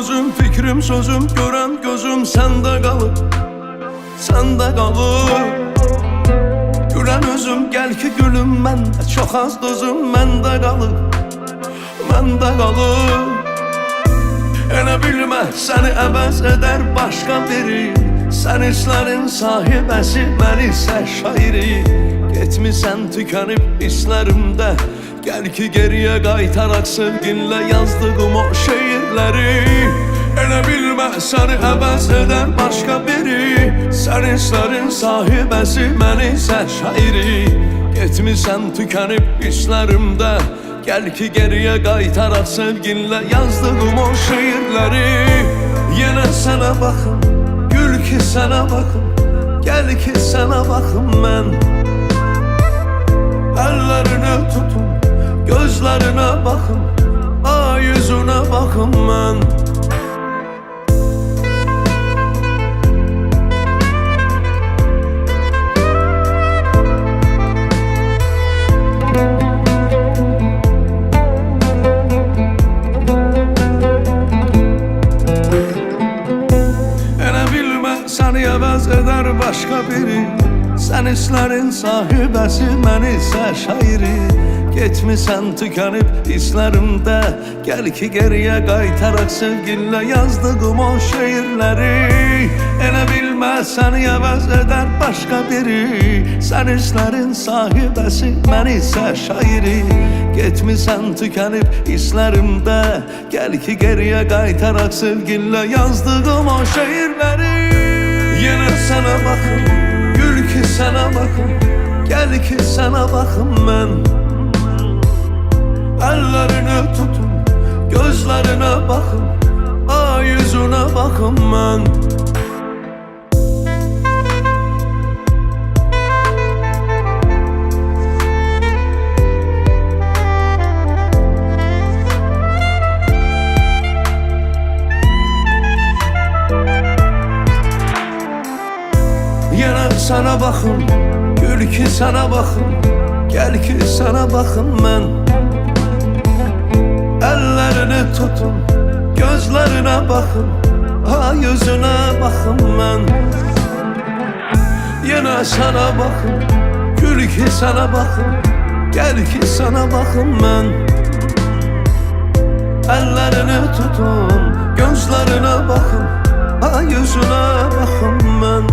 Özüm, fikrim, sözüm, görən gözüm səndə qalıb, səndə qalıb. Gülən özüm, gəl ki gülüm, məndə çox az dözüm, məndə qalıb, məndə qalıb. Elə bilmə, səni əvəz edər başqa biri, sən hislərin sahibəsi, mən isə şairi. Getmisən tükənib hisslərimdə, gəl ki geriyə qaytaraq sevginlə yazdığım o şeirləri. Elə bilmə, səni əvəz edər başqa biri, sən hislərin sahibəsi, mən isə şairi. Getmisən tükənib hisslərimdə, gəl ki geriyə qaytaraq sevginlə yazdığım o şeirləri. Yenə sənə baxım, gül ki sənə baxım, gəl ki sənə baxım mən. Əllərini tutun, gözlərinə baxım, ay yüzünə baxım mən. Elə bilmə, səni əvəz edər başqa biri, sən hislərin sahibəsi, mən isə şairi. Getmisən tükənib hisslərimdə, gəl ki geriyə qaytaraq sevginlə yazdığım o şeirləri. Elə bilmə, səni əvəz edər başqa biri, sən hislərin sahibəsi, mən isə şairi. Getmisən tükənib hisslərimdə, gəl ki geriyə qaytaraq sevginlə yazdığım o şeirləri. Yenə sənə baxım, gül ki sənə baxım, gəl ki sənə baxım mən. Əllərini tutun, gözlərinə baxım, ay yüzünə baxım mən. Yenə sənə baxım, gül ki sənə baxım, gəl ki sənə baxım mən. Əllərini tutun, gözlərinə baxın, ay yüzünə baxım mən. Yenə sənə baxım, gül ki sənə baxım, gəl ki sənə baxım mən. Əllərini tutun, gözlərinə baxın, ay yüzünə baxım mən.